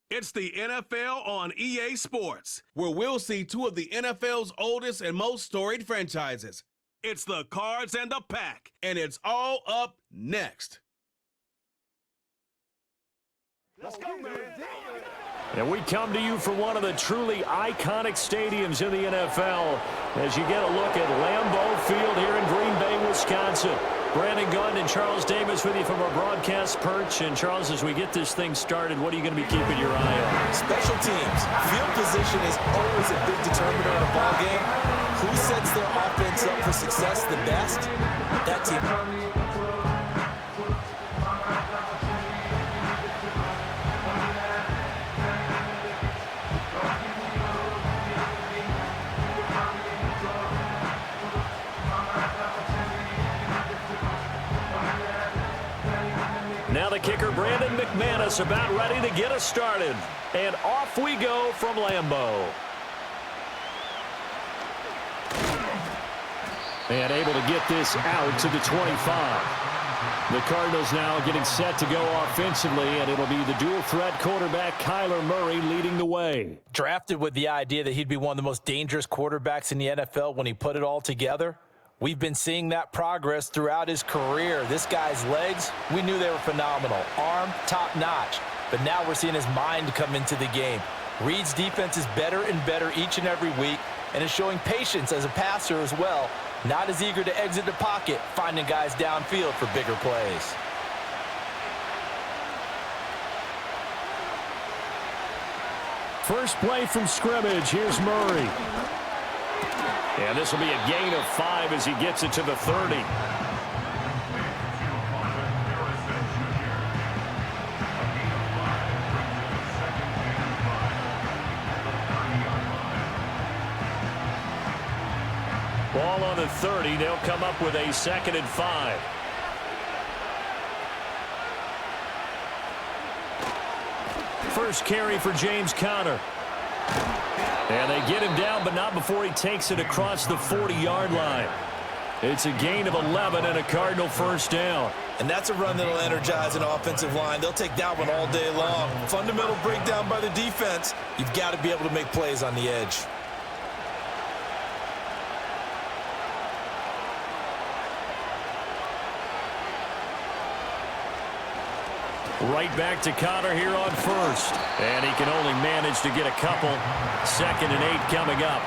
It's the NFL on EA Sports, where we'll see two of the NFL's oldest and most storied franchises. It's the Cards and the Pack, and it's all up next. Let's go, man. And we come to you from one of the truly iconic stadiums in the NFL as you get a look at Lambeau Field here in Green Bay, Wisconsin. Brandon Gunn and Charles Davis with you from our broadcast perch. And, Charles, as we get this thing started, what are you going to be keeping your eye on? Special teams. Field position is always a big determiner in a ball game. Who sets their offense up for success the best? That team. Now the kicker, Brandon McManus, about ready to get us started. And off we go from Lambeau. And able to get this out to the 25. The Cardinals now getting set to go offensively, and it'll be the dual-threat quarterback Kyler Murray leading the way. Drafted with the idea that he'd be one of the most dangerous quarterbacks in the NFL when he put it all together. We've been seeing that progress throughout his career. This guy's legs, we knew they were phenomenal. Arm, top-notch. But now we're seeing his mind come into the game. Reed's defense is better and better each and every week, and is showing patience as a passer as well. Not as eager to exit the pocket, finding guys downfield for bigger plays. First play from scrimmage. Here's Murray. And this will be a gain of 5 as he gets it to the 30. Ball on the 30. They'll come up with a 2nd and 5. First carry for James Conner. And they get him down, but not before he takes it across the 40-yard line. It's a gain of 11 and a Cardinal first down. And that's a run that'll energize an offensive line. They'll take that one all day long. Fundamental breakdown by the defense. You've got to be able to make plays on the edge. Right back to Conner here on first. And he can only manage to get a couple. 2nd and 8 coming up.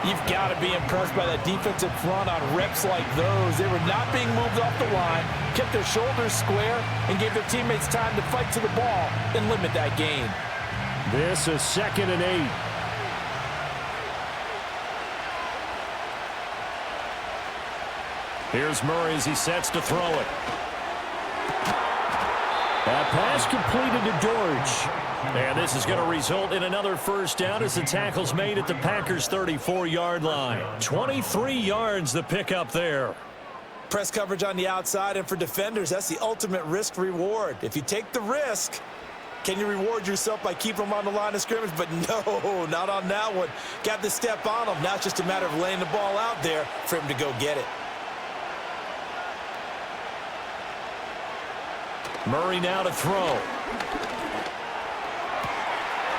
You've got to be impressed by that defensive front on reps like those. They were not being moved off the line, kept their shoulders square, and gave their teammates time to fight to the ball and limit that gain. This is 2nd and 8. Here's Murray as he sets to throw it. That pass completed to Dortch. And this is going to result in another first down as the tackle's made at the Packers' 34-yard line. 23 yards the pickup there. Press coverage on the outside, and for defenders, that's the ultimate risk-reward. If you take the risk, can you reward yourself by keeping them on the line of scrimmage? But no, not on that one. Got the step on them. Now it's just a matter of laying the ball out there for him to go get it. Murray now to throw.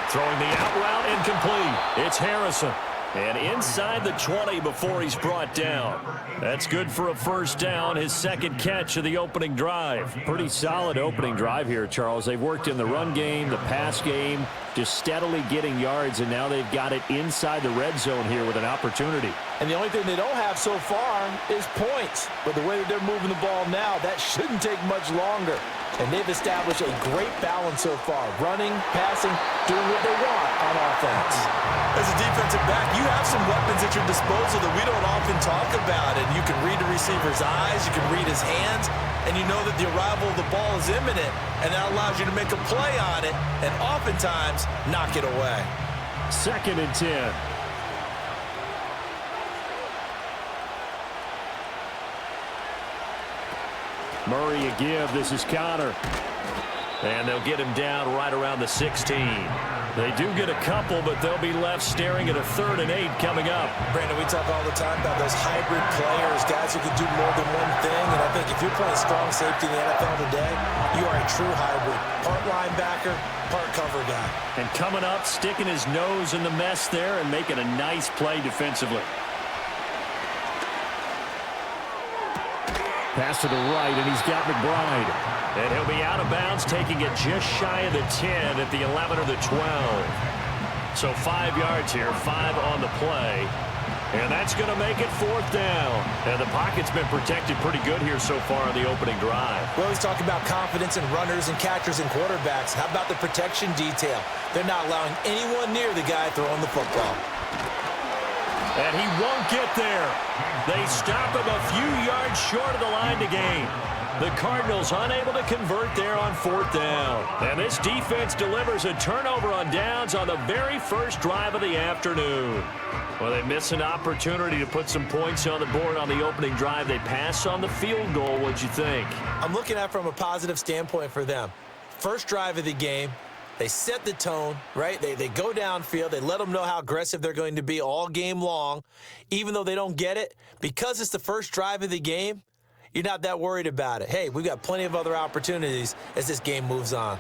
Throwing the out route incomplete. It's Harrison. And inside the 20 before he's brought down. That's good for a first down, his 2nd catch of the opening drive. Pretty solid opening drive here, Charles. They've worked in the run game, the pass game, just steadily getting yards, and now they've got it inside the red zone here with an opportunity. And the only thing they don't have so far is points. But the way that they're moving the ball now, that shouldn't take much longer. And they've established a great balance so far. Running, passing, doing what they want on offense. As a defensive back, you have some weapons at your disposal that we don't often talk about. And you can read the receiver's eyes, you can read his hands, and you know that the arrival of the ball is imminent. And that allows you to make a play on it and oftentimes knock it away. 2nd and 10. Murray a give. This is Conner. And they'll get him down right around the 16. They do get a couple, but they'll be left staring at a 3rd and 8 coming up. Brandon, we talk all the time about those hybrid players, guys who can do more than one thing. And I think if you're playing strong safety in the NFL today, you are a true hybrid. Part linebacker, part cover guy. And coming up, sticking his nose in the mess there and making a nice play defensively. Pass to the right, and he's got McBride. And he'll be out of bounds, taking it just shy of the 10 at the 11 or the 12. So 5 yards here, 5 on the play. And that's going to make it 4th down. And the pocket's been protected pretty good here so far on the opening drive. We always talk about confidence in runners and catchers and quarterbacks. How about the protection detail? They're not allowing anyone near the guy throwing the football. And he won't get there. They stop him a few yards short of the line to gain. The Cardinals unable to convert there on 4th down. And this defense delivers a turnover on downs on the very first drive of the afternoon. Well, they miss an opportunity to put some points on the board on the opening drive. They pass on the field goal. What'd you think? I'm looking at it from a positive standpoint for them. First drive of the game. They set the tone, right? They go downfield. They let them know how aggressive they're going to be all game long. Even though they don't get it, because it's the first drive of the game, you're not that worried about it. Hey, we've got plenty of other opportunities as this game moves on.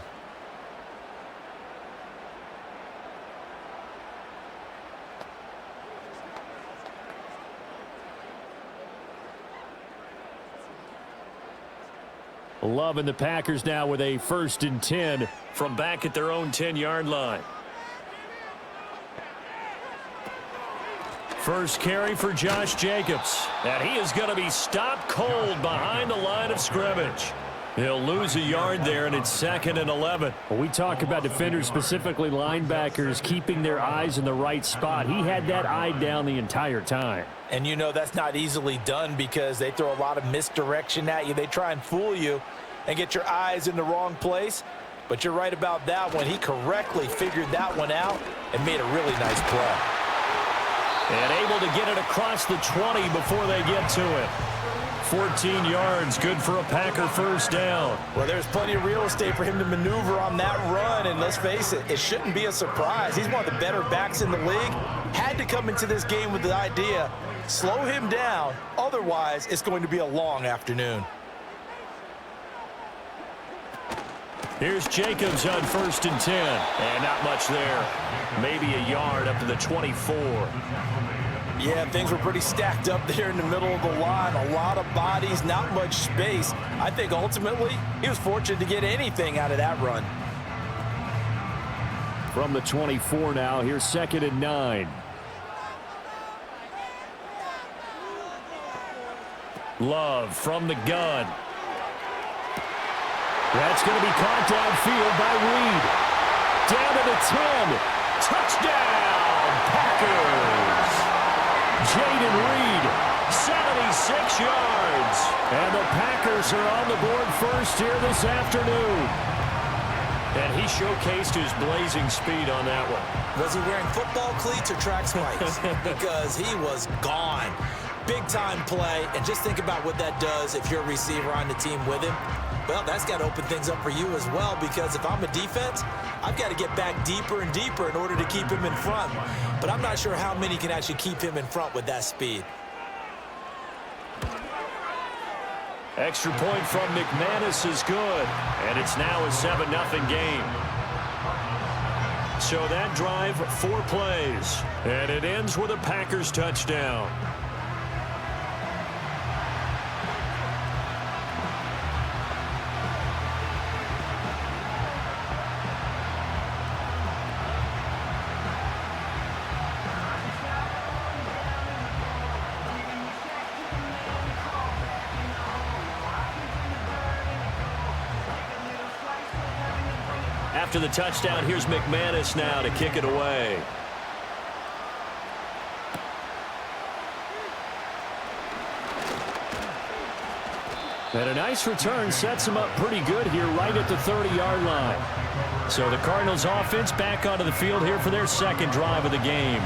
Loving the Packers now with a 1st and 10 from back at their own 10-yard line. First carry for Josh Jacobs. And he is going to be stopped cold behind the line of scrimmage. He'll lose a yard there, and it's 2nd and 11. Well, we talk about defenders, specifically linebackers, keeping their eyes in the right spot. He had that eye down the entire time. And you know that's not easily done because they throw a lot of misdirection at you. They try and fool you and get your eyes in the wrong place. But you're right about that one. He correctly figured that one out and made a really nice play. And able to get it across the 20 before they get to it. 14 yards, good for a Packer 1st down. Well, there's plenty of real estate for him to maneuver on that run, and let's face it, it shouldn't be a surprise. He's one of the better backs in the league. Had to come into this game with the idea, slow him down, otherwise it's going to be a long afternoon. Here's Jacobs on 1st and 10. And not much there. Maybe a yard up to the 24. Yeah, things were pretty stacked up there in the middle of the line. A lot of bodies, not much space. I think ultimately he was fortunate to get anything out of that run. From the 24 now, here's 2nd and 9. Love from the gun. That's going to be caught downfield by Reed. Down to the 10. Touchdown, Packers. Jaden Reed, 76 yards. And the Packers are on the board first here this afternoon. And he showcased his blazing speed on that one. Was he wearing football cleats or track spikes? Because he was gone. Big-time play, and just think about what that does if you're a receiver on the team with him. Well, that's got to open things up for you as well, because if I'm a defense, I've got to get back deeper and deeper in order to keep him in front. But I'm not sure how many can actually keep him in front with that speed. Extra point from McManus is good, and it's now a 7-0 game. So that drive, 4 plays, and it ends with a Packers touchdown. After the touchdown, here's McManus now to kick it away. And a nice return sets him up pretty good here right at the 30-yard line. So the Cardinals offense back onto the field here for their second drive of the game.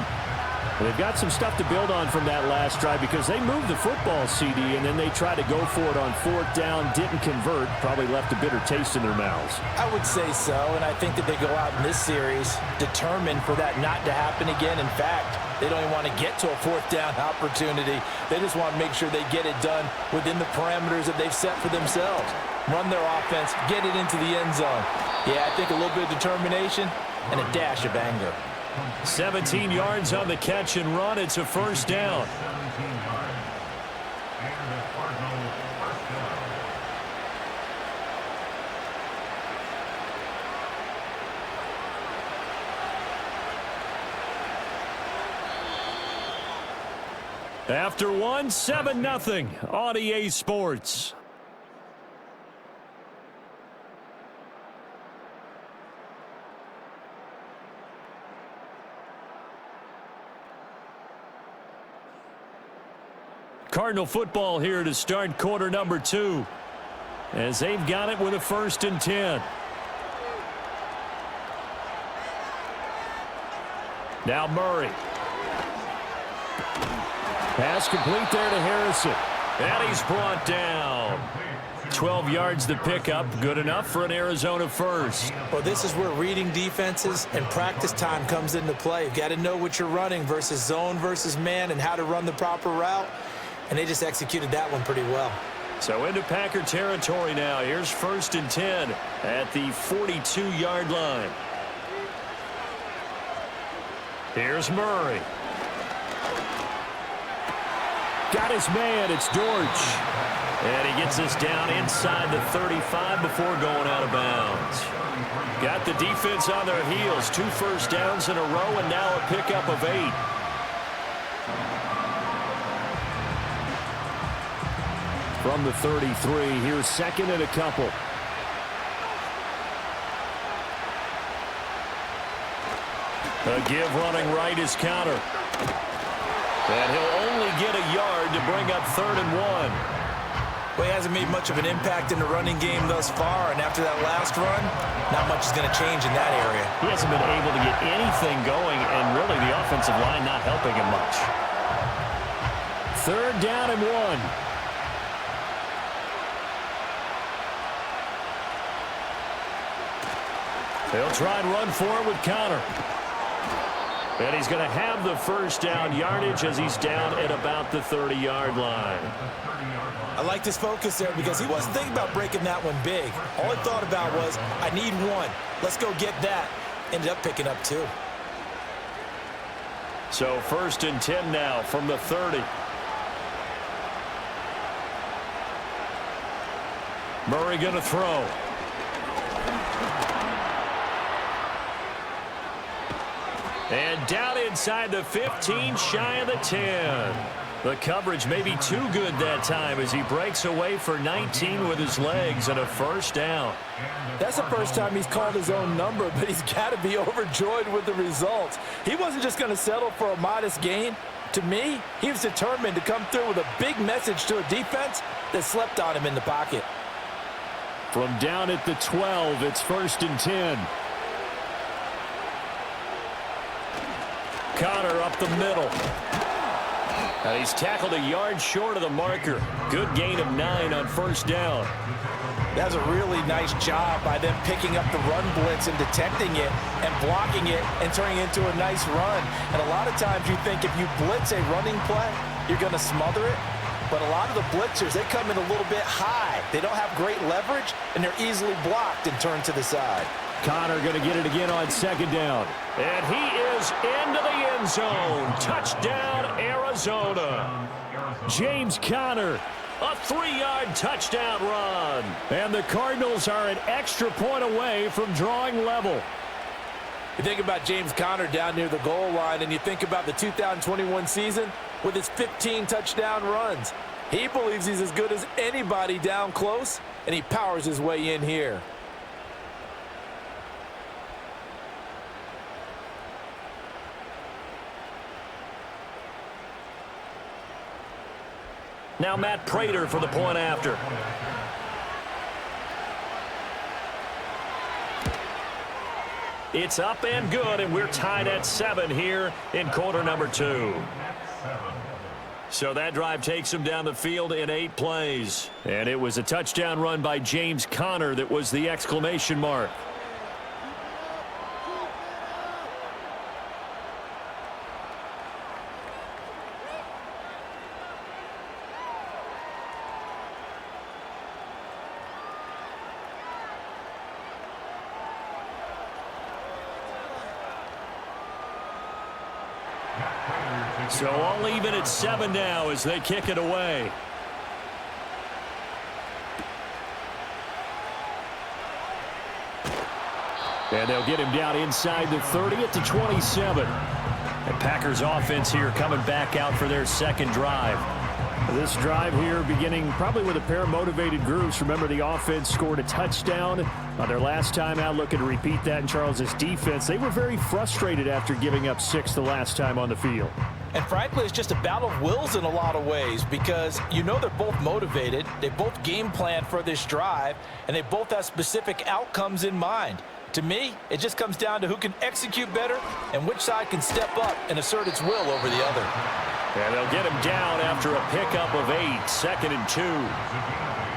And they've got some stuff to build on from that last drive because they moved the football, CD, and then they tried to go for it on 4th down, didn't convert, probably left a bitter taste in their mouths. I would say so, and I think that they go out in this series determined for that not to happen again. In fact, they don't even want to get to a 4th down opportunity. They just want to make sure they get it done within the parameters that they've set for themselves. Run their offense, get it into the end zone. Yeah, I think a little bit of determination and a dash of anger. 17 yards on the catch and run. It's a 1st down. After one, 7-0 on EA Sports. Cardinal football here to start quarter number 2 as they've got it with a 1st and 10. Now Murray. Pass complete there to Harrison. And he's brought down. 12 yards to pick up. Good enough for an Arizona 1st. Well, this is where reading defenses and practice time comes into play. You've got to know what you're running versus zone versus man and how to run the proper route. And they just executed that one pretty well. So into Packer territory now. Here's 1st and 10 at the 42-yard line. Here's Murray. Got his man. It's Dortch. And he gets us down inside the 35 before going out of bounds. Got the defense on their heels. 2 first downs in a row and now a pickup of 8. From the 33, here's 2nd and a couple. A give running right is counter. And he'll only get a yard to bring up 3rd and 1. Well, he hasn't made much of an impact in the running game thus far, and after that last run, not much is going to change in that area. He hasn't been able to get anything going, and really the offensive line not helping him much. 3rd down and 1. They'll try and run for it with Connor. And he's going to have the 1st down yardage as he's down at about the 30-yard line. I liked his focus there because he wasn't thinking about breaking that one big. All he thought about was, I need 1. Let's go get that. Ended up picking up 2. So 1st and 10 now from the 30. Murray going to throw. And down inside the 15, shy of the 10. The coverage may be too good that time as he breaks away for 19 with his legs and a 1st down. That's the first time he's called his own number, but he's got to be overjoyed with the results. He wasn't just going to settle for a modest gain. To me, he was determined to come through with a big message to a defense that slept on him in the pocket. From down at the 12, it's 1st and 10. Connor up the middle. And he's tackled a yard short of the marker. Good gain of 9 on 1st down. That was a really nice job by them picking up the run blitz and detecting it and blocking it and turning it into a nice run. And a lot of times you think if you blitz a running play, you're going to smother it. But a lot of the blitzers, they come in a little bit high. They don't have great leverage, and they're easily blocked and turned to the side. Connor going to get it again on 2nd down. And he is into the end zone. Touchdown, Arizona. James Conner. A 3-yard touchdown run. And the Cardinals are an extra point away from drawing level. You think about James Conner down near the goal line, and you think about the 2021 season with his 15 touchdown runs. He believes he's as good as anybody down close, and he powers his way in here. Now Matt Prater for the point after. It's up and good, and we're tied at 7 here in quarter number 2. So that drive takes him down the field in 8 plays. And it was a touchdown run by James Conner that was the exclamation mark. So all even at 7 now as they kick it away. And they'll get him down inside the 30 at the 27. The Packers offense here coming back out for their second drive. This drive here beginning probably with a pair of motivated groups. Remember, the offense scored a touchdown on their last time out, looking to repeat that in Charles's defense. They were very frustrated after giving up 6 the last time on the field. And frankly, it's just a battle of wills in a lot of ways because you know they're both motivated. They both game plan for this drive, and they both have specific outcomes in mind. To me, it just comes down to who can execute better and which side can step up and assert its will over the other. And they'll get him down after a pickup of 8, 2nd and 2.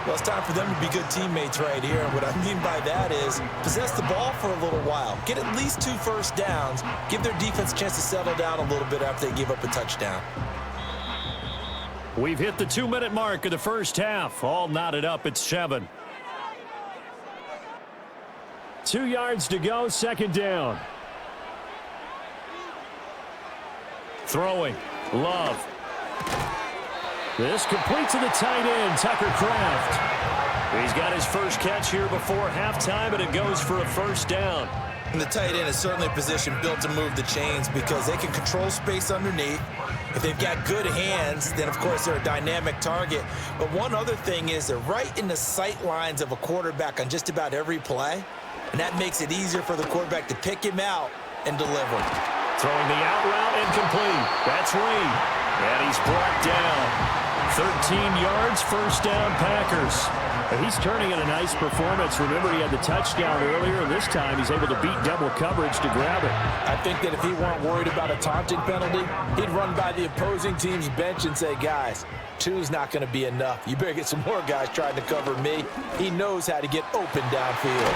Well, it's time for them to be good teammates right here. And what I mean by that is possess the ball for a little while. Get at least 2 first downs. Give their defense a chance to settle down a little bit after they give up a touchdown. We've hit the 2-minute mark of the first half. All knotted up at 7. 2 yards to go, 2nd down. Throwing. Love. This complete to the tight end, Tucker Kraft. He's got his first catch here before halftime, and it goes for a first down. And the tight end is certainly a position built to move the chains because they can control space underneath. If they've got good hands, then, of course, they're a dynamic target. But one other thing is they're right in the sight lines of a quarterback on just about every play, and that makes it easier for the quarterback to pick him out and deliver. Throwing the out route incomplete. That's Reed. And he's brought down. 13 yards, first down, Packers. He's turning in a nice performance. Remember, he had the touchdown earlier, and this time he's able to beat double coverage to grab it. I think that if he weren't worried about a taunting penalty, he'd run by the opposing team's bench and say, guys, 2's not going to be enough. You better get some more guys trying to cover me. He knows how to get open downfield.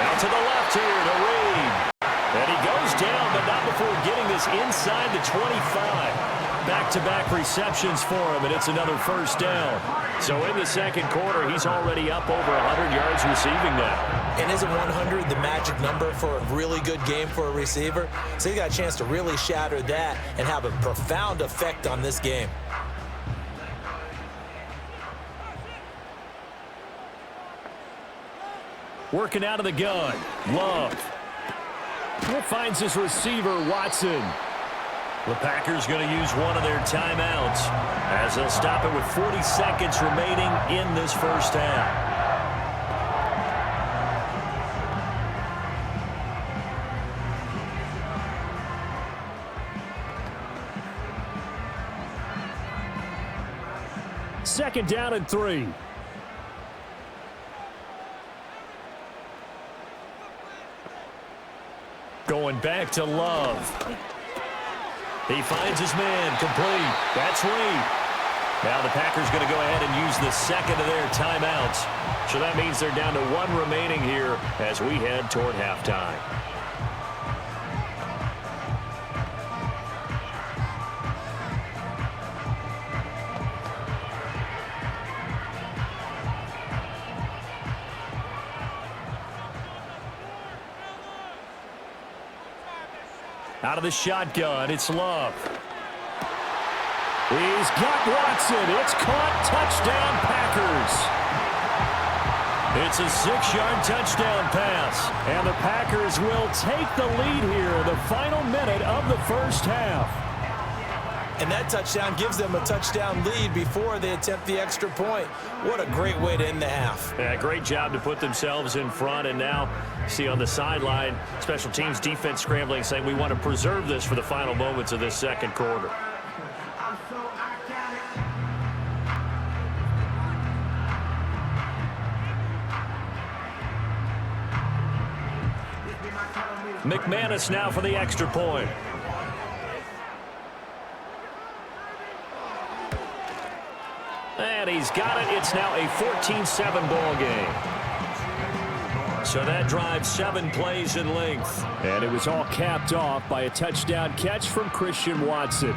Out to the left here to Reed. And he goes down, but not before getting this inside the 25. Back-to-back receptions for him, and it's another first down. So in the second quarter, he's already up over 100 yards receiving now. And isn't 100 the magic number for a really good game for a receiver? So he got a chance to really shatter that and have a profound effect on this game. Working out of the gun. Love. It finds his receiver, Watson. The Packers going to use one of their timeouts as they'll stop it with 40 seconds remaining in this first half. Second down and 3. Going back to Love. He finds his man, complete. That's Reed. Now the Packers going to go ahead and use the second of their timeouts. So that means they're down to 1 remaining here as we head toward halftime. Out of the shotgun, it's Love. He's got Watson. It's caught. Touchdown, Packers. It's a 6-yard touchdown pass. And the Packers will take the lead here in the final minute of the first half. And that touchdown gives them a touchdown lead before they attempt the extra point. What a great way to end the half. Yeah, great job to put themselves in front. And now, see on the sideline, special teams defense scrambling, saying we want to preserve this for the final moments of this second quarter. McManus now for the extra point. And he's got it. It's now a 14-7 ball game. So that drives 7 plays in length. And it was all capped off by a touchdown catch from Christian Watson.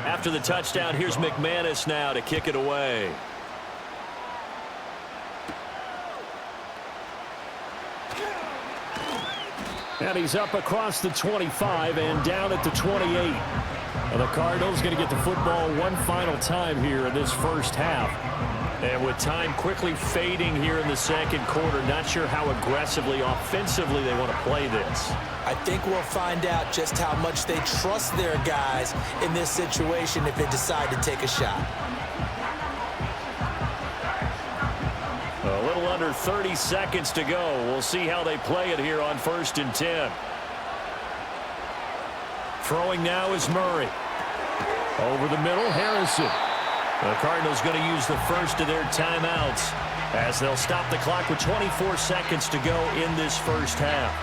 After the touchdown, here's McManus now to kick it away. And he's up across the 25 and down at the 28. And the Cardinals going to get the football one final time here in this first half. And with time quickly fading here in the second quarter, not sure how aggressively, offensively they want to play this. I think we'll find out just how much they trust their guys in this situation if they decide to take a shot. A little under 30 seconds to go. We'll see how they play it here on 1st and 10. Throwing now is Murray. Over the middle, Harrison. The Cardinals going to use the first of their timeouts as they'll stop the clock with 24 seconds to go in this first half.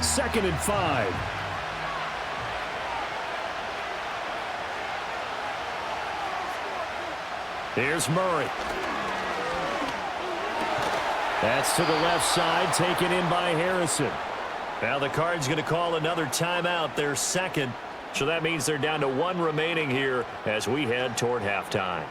Second and 5. Here's Murray. That's to the left side, taken in by Harrison. Now the Cards going to call another timeout, their second. So that means they're down to 1 remaining here as we head toward halftime.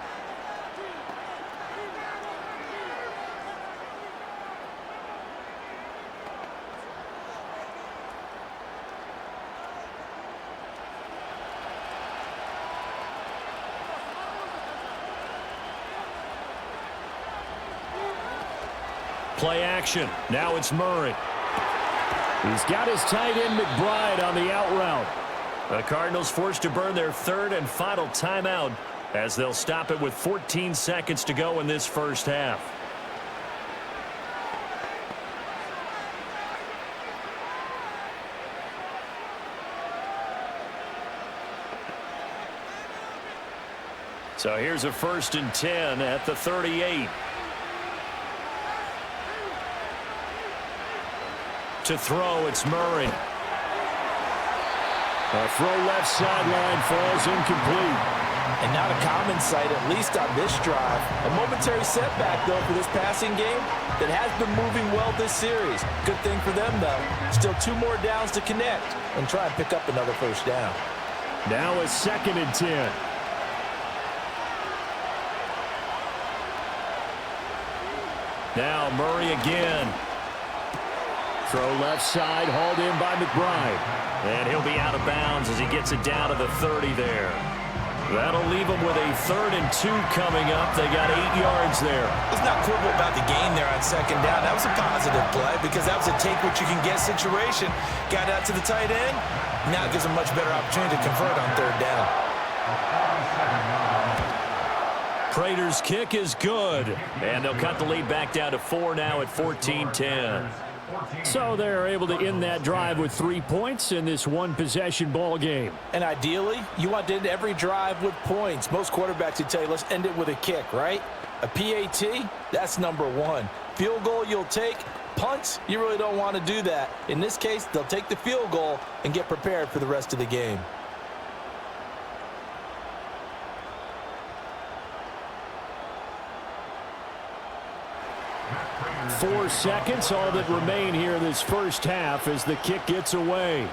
Play action. Now it's Murray. He's got his tight end McBride on the out route. The Cardinals forced to burn their third and final timeout as they'll stop it with 14 seconds to go in this first half. So here's a 1st and 10 at the 38. To throw, it's Murray. A throw left sideline falls incomplete. And not a common sight, at least on this drive. A momentary setback, though, for this passing game that has been moving well this series. Good thing for them, though. Still 2 more downs to connect and try and pick up another first down. Now a 2nd and 10. Now Murray again. Throw left side, hauled in by McBride. And he'll be out of bounds as he gets it down to the 30 there. That'll leave them with a 3rd and 2 coming up. They got 8 yards there. Let's not quibble about the gain there on 2nd down. That was a positive play because that was a take-what-you-can-get situation. Got out to the tight end. Now it gives them a much better opportunity to convert on 3rd down. Prater's kick is good. And they'll cut the lead back down to 4 now at 14-10. So they're able to end that drive with 3 points in this one-possession ball game. And ideally, you want to end every drive with points. Most quarterbacks would tell you, let's end it with a kick, right? A PAT, that's number 1. Field goal you'll take. Punts, you really don't want to do that. In this case, they'll take the field goal and get prepared for the rest of the game. 4 seconds, all that remain here in this first half as the kick gets away.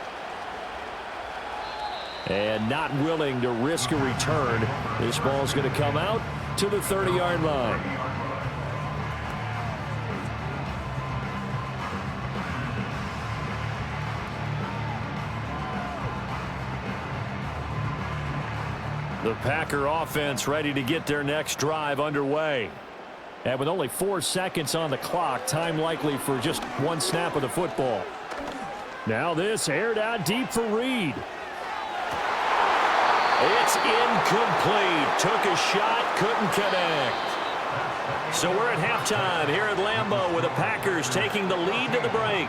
And not willing to risk a return. This ball's going to come out to the 30-yard line. The Packer offense ready to get their next drive underway. And with only 4 seconds on the clock, time likely for just one snap of the football. Now this aired out deep for Reed. It's incomplete. Took a shot, couldn't connect. So we're at halftime here at Lambeau with the Packers taking the lead to the break.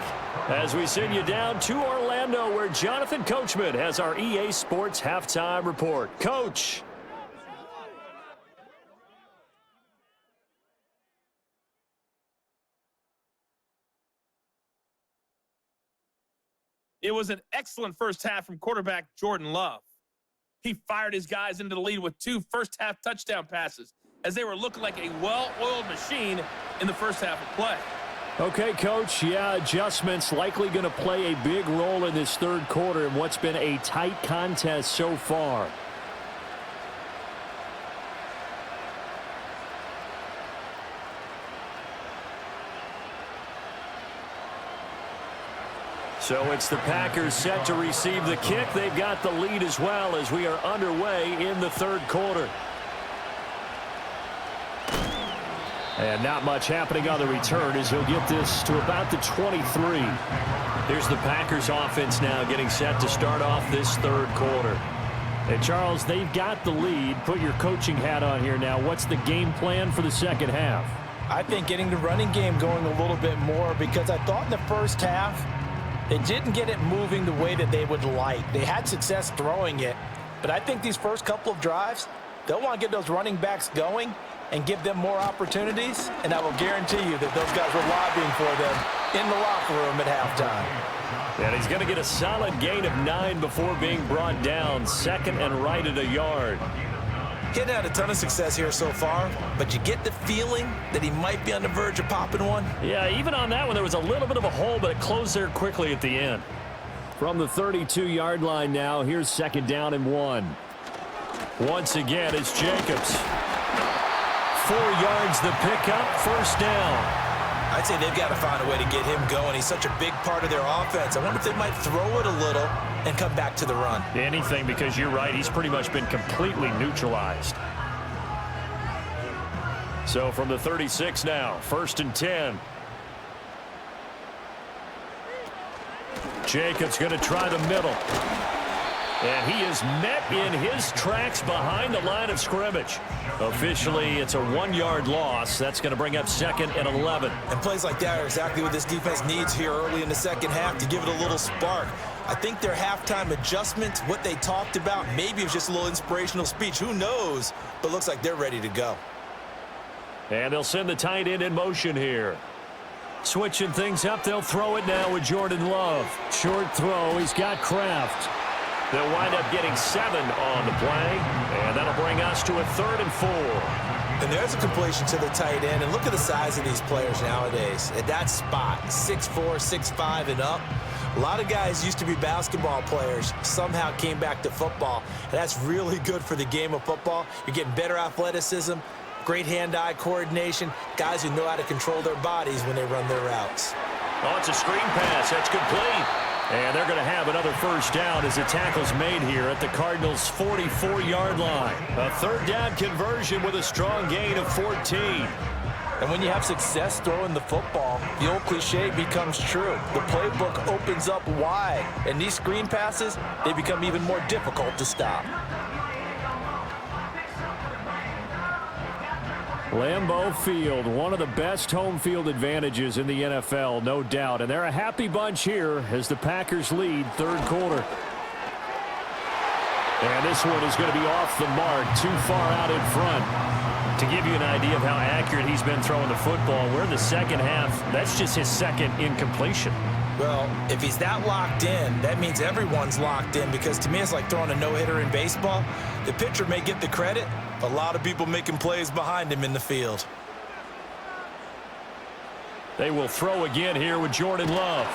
As we send you down to Orlando where Jonathan Coachman has our EA Sports halftime report. Coach. It was an excellent first half from quarterback Jordan Love. He fired his guys into the lead with 2 first-half touchdown passes as they were looking like a well-oiled machine in the first half of play. Okay, Coach, yeah, adjustments likely going to play a big role in this third quarter in what's been a tight contest so far. So it's the Packers set to receive the kick. They've got the lead as well as we are underway in the third quarter. And not much happening on the return as he'll get this to about the 23. Here's the Packers offense now getting set to start off this third quarter. And Charles, they've got the lead. Put your coaching hat on here now. What's the game plan for the second half? I think getting the running game going a little bit more, because I thought in the first half they didn't get it moving the way that they would like. They had success throwing it, but I think these first couple of drives, they'll want to get those running backs going and give them more opportunities, and I will guarantee you that those guys were lobbying for them in the locker room at halftime. And he's going to get a solid gain of 9 before being brought down. Second and right at a yard. He hadn't had a ton of success here so far, but you get the feeling that he might be on the verge of popping one. Yeah, even on that one, there was a little bit of a hole, but it closed there quickly at the end. From the 32-yard line now, here's second down and 1. Once again, it's Jacobs. 4 yards the pickup, first down. I'd say they've got to find a way to get him going. He's such a big part of their offense. I wonder if they might throw it a little and come back to the run. Anything, because you're right, he's pretty much been completely neutralized. So from the 36 now, first and 10. Jacobs going to try the middle. And he is met in his tracks behind the line of scrimmage. Officially, it's a 1-yard loss. That's going to bring up second and 11. And plays like that are exactly what this defense needs here early in the second half to give it a little spark. I think their halftime adjustments, what they talked about, maybe it was just a little inspirational speech. Who knows? But looks like they're ready to go. And they'll send the tight end in motion here. Switching things up, they'll throw it now with Jordan Love. Short throw, he's got Kraft. They'll wind up getting 7 on the play, and that'll bring us to a 3rd and 4. And there's a completion to the tight end, and look at the size of these players nowadays. At that spot, 6'4", 6'5", and up. A lot of guys used to be basketball players, somehow came back to football, and that's really good for the game of football. You're getting better athleticism, great hand-eye coordination, guys who know how to control their bodies when they run their routes. Oh, it's a screen pass. That's complete. And they're going to have another first down as the tackle's made here at the Cardinals' 44-yard line. A third down conversion with a strong gain of 14. And when you have success throwing the football, the old cliche becomes true. The playbook opens up wide, and these screen passes, they become even more difficult to stop. Lambeau Field, one of the best home field advantages in the NFL, no doubt. And they're a happy bunch here as the Packers lead third quarter. And this one is going to be off the mark, too far out in front. To give you an idea of how accurate he's been throwing the football, we're in the second half. That's just his second incompletion. Well, if he's that locked in, that means everyone's locked in, because to me it's like throwing a no-hitter in baseball. The pitcher may get the credit, a lot of people making plays behind him in the field. They will throw again here with Jordan Love.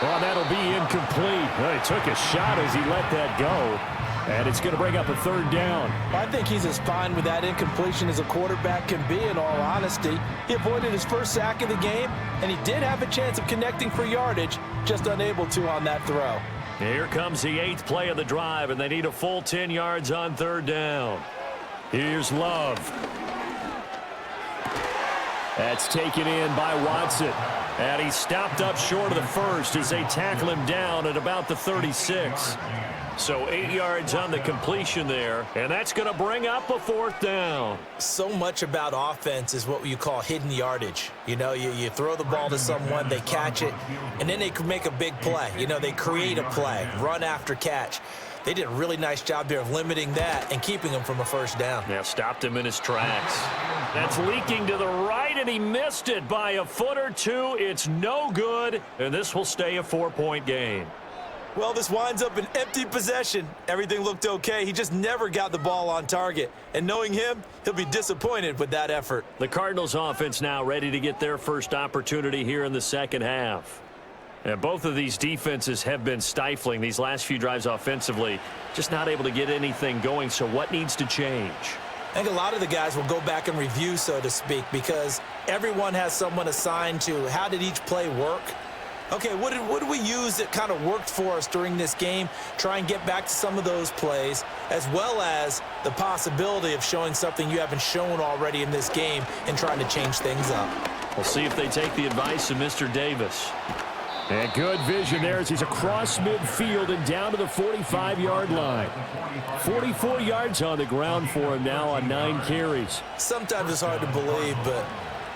Well, that'll be incomplete. Well, he took a shot as he let that go. And it's going to bring up a third down. I think he's as fine with that incompletion as a quarterback can be, in all honesty. He avoided his first sack of the game, and he did have a chance of connecting for yardage, just unable to on that throw. Here comes the 8th play of the drive, and they need a full 10 yards on 3rd down. Here's Love. That's taken in by Watson. And he's stopped up short of the first as they tackle him down at about the 36. So 8 yards on the completion there, and that's going to bring up a 4th down. So much about offense is what you call hidden yardage. You know, you throw the ball to someone, they catch it, and then they can make a big play. You know, they create a play, run after catch. They did a really nice job there of limiting that and keeping him from a 1st down. Yeah, stopped him in his tracks. That's leaking to the right, and he missed it by a foot or two. It's no good, and this will stay a 4-point game. Well, this winds up an empty possession. Everything looked okay. He just never got the ball on target. And knowing him, he'll be disappointed with that effort. The Cardinals offense now ready to get their first opportunity here in the second half. And both of these defenses have been stifling these last few drives offensively, just not able to get anything going. So what needs to change? I think a lot of the guys will go back and review, so to speak, because everyone has someone assigned to how did each play work. Okay, what did we use that kind of worked for us during this game? Try and get back to some of those plays, as well as the possibility of showing something you haven't shown already in this game and trying to change things up. We'll see if they take the advice of Mr. Davis. And good vision there as he's across midfield and down to the 45-yard line. 44 yards on the ground for him now on 9 carries. Sometimes it's hard to believe, but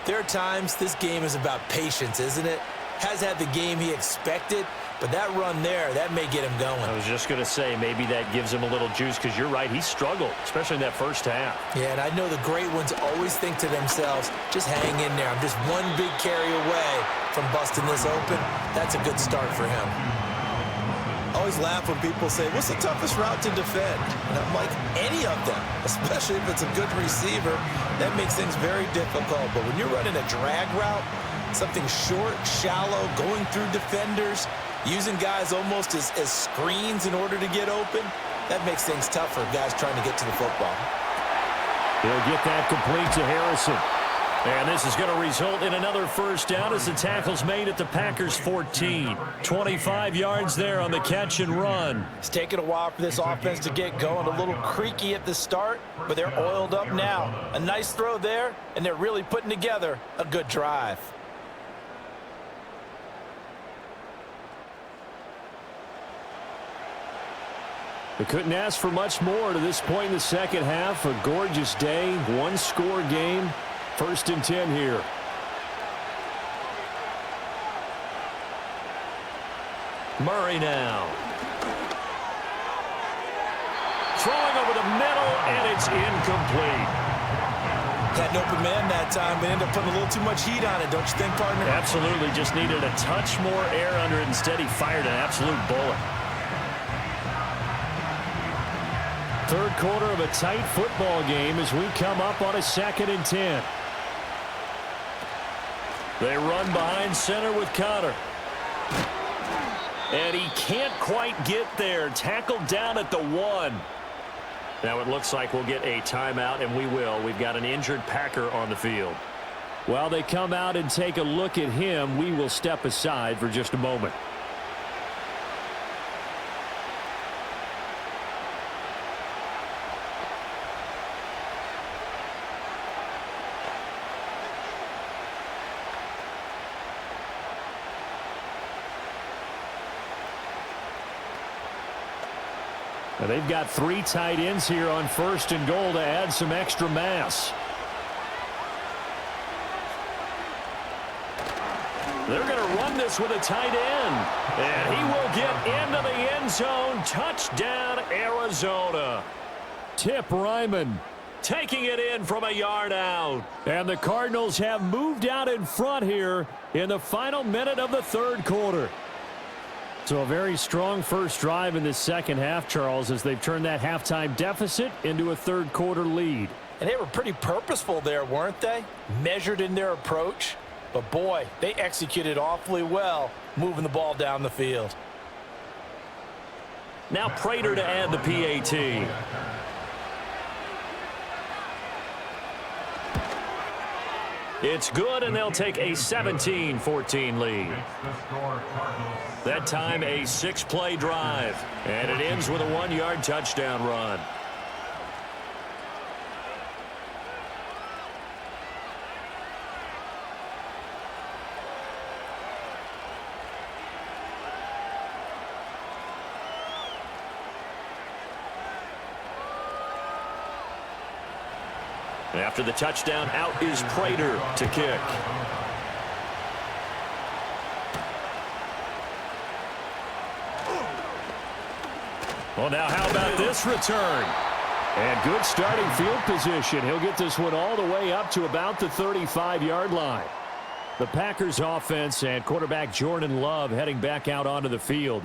there are times this game is about patience, isn't it? Has had the game he expected, but that run there, that may get him going. I was just going to say, maybe that gives him a little juice, because you're right, he struggled, especially in that first half. Yeah, and I know the great ones always think to themselves, just hang in there. I'm just one big carry away from busting this open. That's a good start for him. I always laugh when people say, what's the toughest route to defend? And I'm like, any of them, especially if it's a good receiver. That makes things very difficult. But when you're running a drag route, something short, shallow, going through defenders, using guys almost as screens in order to get open, that makes things tough for guys trying to get to the football. He'll get that complete to Harrison. And this is going to result in another 1st down as the tackle's made at the Packers 14. 25 yards there on the catch and run. It's taken a while for this offense to get going. A little creaky at the start, but they're oiled up now. A nice throw there, and they're really putting together a good drive. They couldn't ask for much more to this point in the second half. A gorgeous day, 1-score game. 1st and 10 here. Murray now. Throwing over the middle, and it's incomplete. Had an open man that time, but ended up putting a little too much heat on it, don't you think, partner? Absolutely, just needed a touch more air under it. Instead, he fired an absolute bullet. 3rd quarter of a tight football game as we come up on a 2nd and 10. They run behind center with Connor. And he can't quite get there. Tackled down at the 1. Now it looks like we'll get a timeout, and we will. We've got an injured Packer on the field. While they come out and take a look at him, we will step aside for just a moment. Now they've got 3 tight ends here on 1st and goal to add some extra mass. They're going to run this with a tight end. And he will get into the end zone. Touchdown, Arizona. Tip Ryman taking it in from a yard out. And the Cardinals have moved out in front here in the final minute of the 3rd quarter. So a very strong first drive in the second half, Charles, as they've turned that halftime deficit into a 3rd quarter lead. And they were pretty purposeful there, weren't they? Measured in their approach. But boy, they executed awfully well, moving the ball down the field. Now Prater to add the PAT. It's good, and they'll take a 17-14 lead. That time, a 6-play drive, and it ends with a 1-yard touchdown run. After the touchdown, out is Prater to kick. Well, now how about this return? And good starting field position. He'll get this one all the way up to about the 35-yard line. The Packers offense and quarterback Jordan Love heading back out onto the field.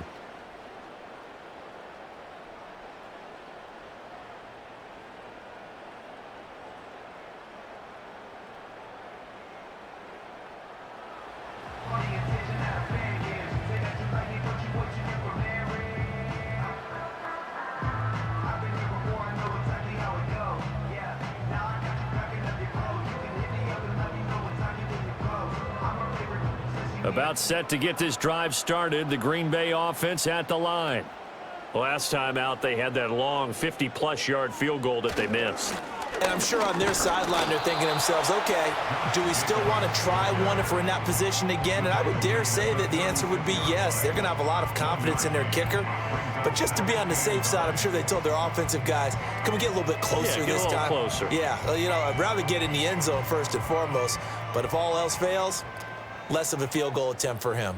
About set to get this drive started. The Green Bay offense at the line. Last time out, they had that long 50-plus yard field goal that they missed. And I'm sure on their sideline they're thinking to themselves, okay, do we still want to try one if we're in that position again? And I would dare say that the answer would be yes. They're going to have a lot of confidence in their kicker. But just to be on the safe side, I'm sure they told their offensive guys, can we get a little bit closer this time? Closer. Yeah, I'd rather get in the end zone first and foremost. But if all else fails, less of a field goal attempt for him.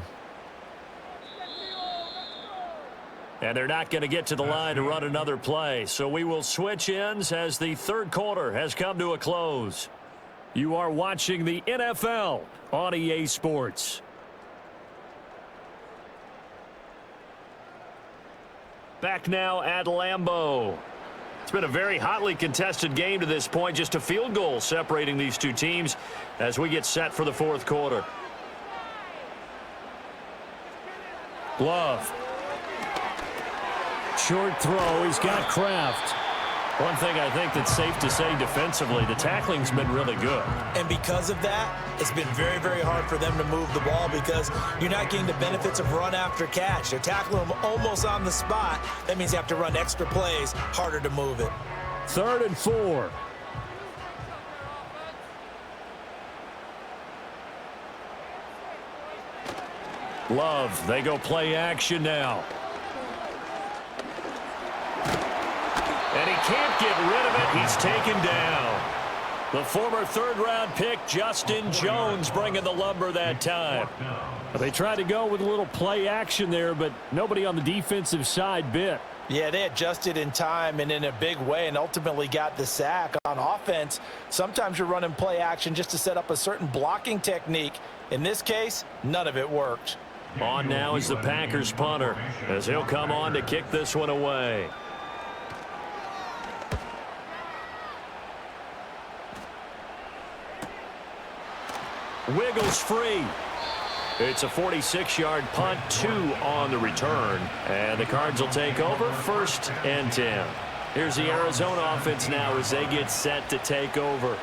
And they're not going to get to the line to run another play. So we will switch ends as the third quarter has come to a close. You are watching the NFL on EA Sports. Back now at Lambeau. It's been a very hotly contested game to this point. Just a field goal separating these two teams as we get set for the fourth quarter. Love. Short throw. He's got Kraft. One thing I think that's safe to say defensively, the tackling's been really good. And because of that, it's been very, very hard for them to move the ball because you're not getting the benefits of run after catch. They're tackling them almost on the spot. That means you have to run extra plays, harder to move it. 3rd and 4. Love, they go play action now. And he can't get rid of it. He's taken down. The former third-round pick, Justin Jones, bringing the lumber that time. They tried to go with a little play action there, but nobody on the defensive side bit. Yeah, they adjusted in time and in a big way and ultimately got the sack. On offense, sometimes you're running play action just to set up a certain blocking technique. In this case, none of it worked. On now is the Packers punter as he'll come on to kick this one away. Wiggles free. It's a 46-yard punt, 2 on the return. And the Cards will take over 1st and 10. Here's the Arizona offense now as they get set to take over.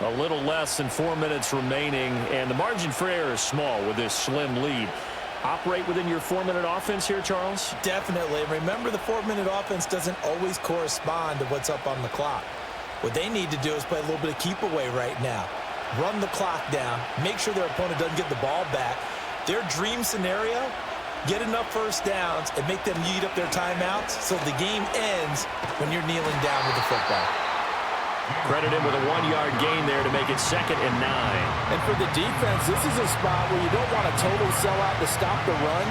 A little less than 4 minutes remaining, and the margin for error is small with this slim lead. Operate within your 4-minute offense here, Charles? Definitely. Remember, the 4-minute offense doesn't always correspond to what's up on the clock. What they need to do is play a little bit of keep away right now. Run the clock down, make sure their opponent doesn't get the ball back. Their dream scenario, get enough first downs and make them eat up their timeouts so the game ends when you're kneeling down with the football. Credit him with a 1-yard gain there to make it 2nd and 9. And for the defense, this is a spot where you don't want to totally sell out to stop the run,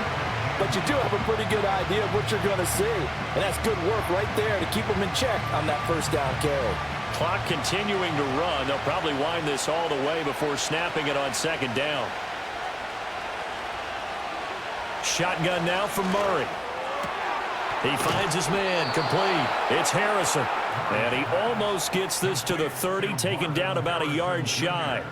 but you do have a pretty good idea of what you're going to see. And that's good work right there to keep them in check on that first down carry. Clock continuing to run. They'll probably wind this all the way before snapping it on 2nd down. Shotgun now from Murray. He finds his man, complete. It's Harrison. And he almost gets this to the 30, taken down about a yard shy.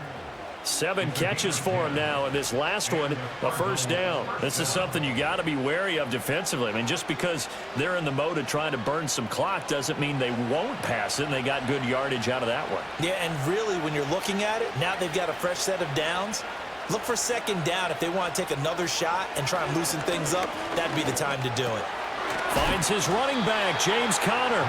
7 catches for him now, and this last one, a first down. This is something you got to be wary of defensively. I mean, just because they're in the mode of trying to burn some clock doesn't mean they won't pass it, and they got good yardage out of that one. Yeah, and really, when you're looking at it, now they've got a fresh set of downs. Look for second down if they want to take another shot and try and loosen things up. That'd be the time to do it. Finds his running back, James Conner.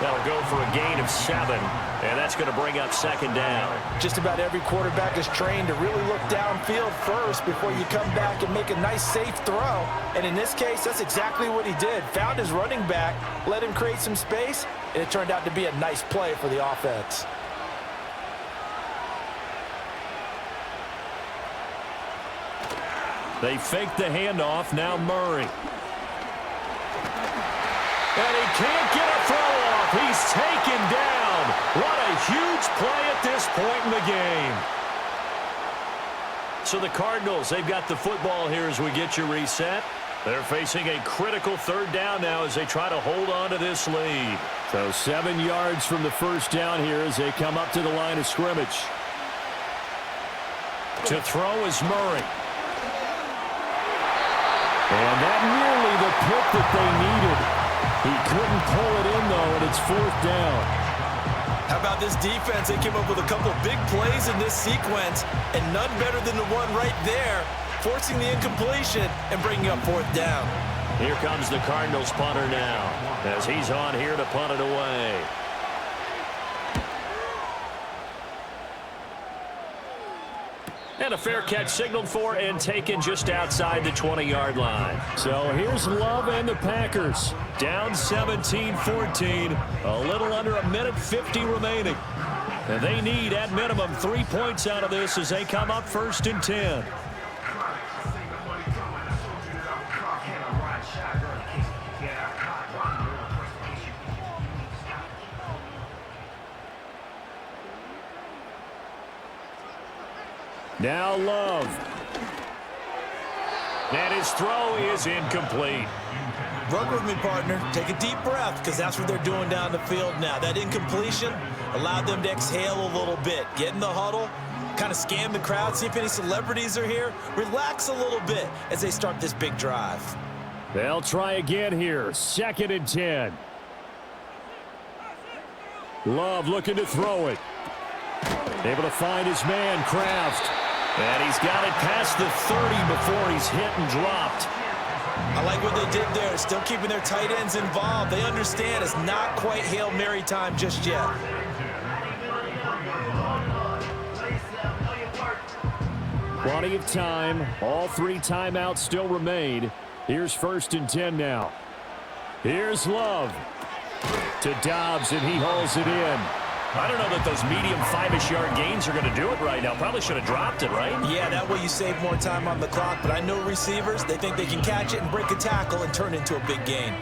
That'll go for a gain of 7, and that's going to bring up second down. Just about every quarterback is trained to really look downfield first before you come back and make a nice, safe throw. And in this case, that's exactly what he did. Found his running back, let him create some space, and it turned out to be a nice play for the offense. They fake the handoff. Now Murray. And he can't get a throw off. He's taken down. What a huge play at this point in the game. So the Cardinals, they've got the football here as we get you reset. They're facing a critical third down now as they try to hold on to this lead. So 7 yards from the first down here as they come up to the line of scrimmage. To throw is Murray. And that nearly the pick that they needed. He couldn't pull it in, though, and it's 4th down. How about this defense? They came up with a couple big plays in this sequence, and none better than the one right there, forcing the incompletion and bringing up 4th down. Here comes the Cardinals punter now as he's on here to punt it away. And a fair catch signaled for and taken just outside the 20-yard line. So here's Love and the Packers. Down 17-14, a little under a minute 50 remaining. And they need, at minimum, 3 points out of this as they come up 1st and 10. Now Love. And his throw is incomplete. Run with me, partner. Take a deep breath, because that's what they're doing down the field now. That incompletion allowed them to exhale a little bit. Get in the huddle, kind of scan the crowd, see if any celebrities are here. Relax a little bit as they start this big drive. They'll try again here. 2nd and 10. Love looking to throw it. Able to find his man, Kraft. And he's got it past the 30 before he's hit and dropped. I like what they did there, still keeping their tight ends involved. They understand it's not quite Hail Mary time just yet. Plenty of time. All 3 timeouts still remain. Here's 1st and 10 now. Here's Love to Dobbs, and he hauls it in. I don't know that those medium 5-ish yard gains are going to do it right now. Probably should have dropped it, right? Yeah, that way you save more time on the clock. But I know receivers, they think they can catch it and break a tackle and turn it into a big gain.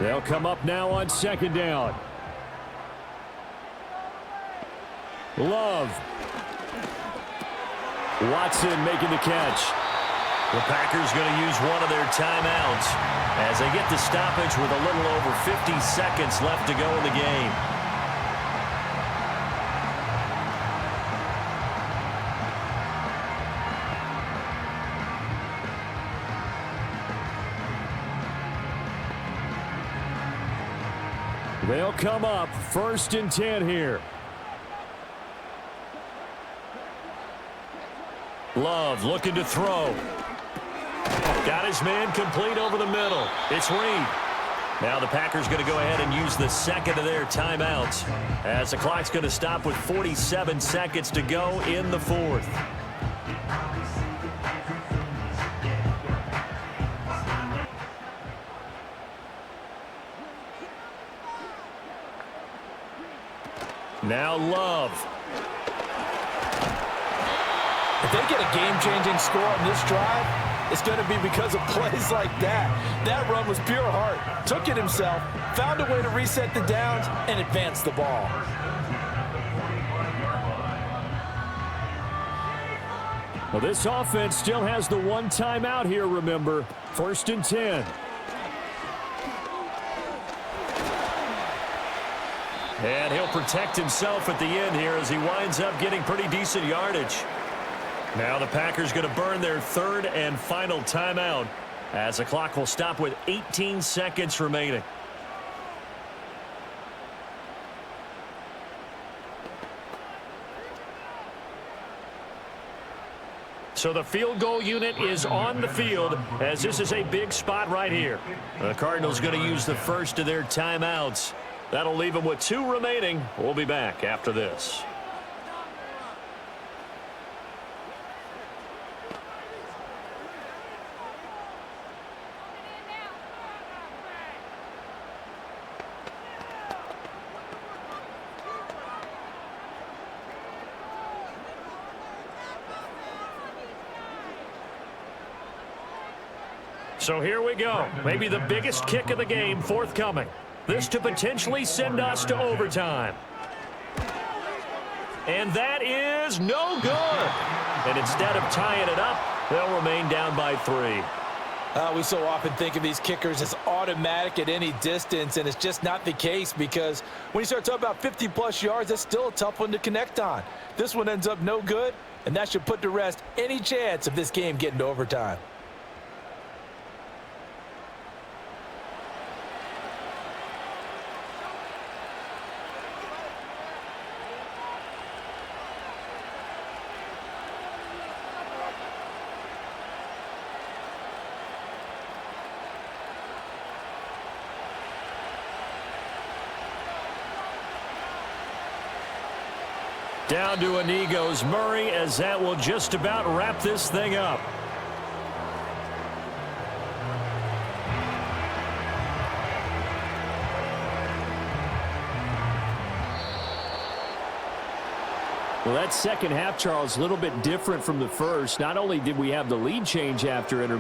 They'll come up now on 2nd down. Love. Watson making the catch. The Packers going to use one of their timeouts as they get the stoppage with a little over 50 seconds left to go in the game. They'll come up 1st and 10 here. Love looking to throw. Got his man complete over the middle. It's Reed. Now the Packers going to go ahead and use the 2nd of their timeouts as the clock's going to stop with 47 seconds to go in the 4th. Now Love. If they get a game-changing score on this drive, it's going to be because of plays like that. That run was pure heart. Took it himself, found a way to reset the downs, and advance the ball. Well, this offense still has the 1 timeout here, remember. 1st and 10. And he'll protect himself at the end here as he winds up getting pretty decent yardage. Now the Packers going to burn their third and final timeout as the clock will stop with 18 seconds remaining. So the field goal unit is on the field as this is a big spot right here. The Cardinals going to use the first of their timeouts. That'll leave them with 2 remaining. We'll be back after this. So here we go. Maybe the biggest kick of the game forthcoming. This to potentially send us to overtime. And that is no good. And instead of tying it up, they'll remain down by 3. We so often think of these kickers as automatic at any distance, and it's just not the case because when you start talking about 50-plus yards, that's still a tough one to connect on. This one ends up no good, and that should put to rest any chance of this game getting to overtime. Down to a knee goes Murray as that will just about wrap this thing up. Well, that second half, Charles, a little bit different from the first. Not only did we have the lead change after intermission,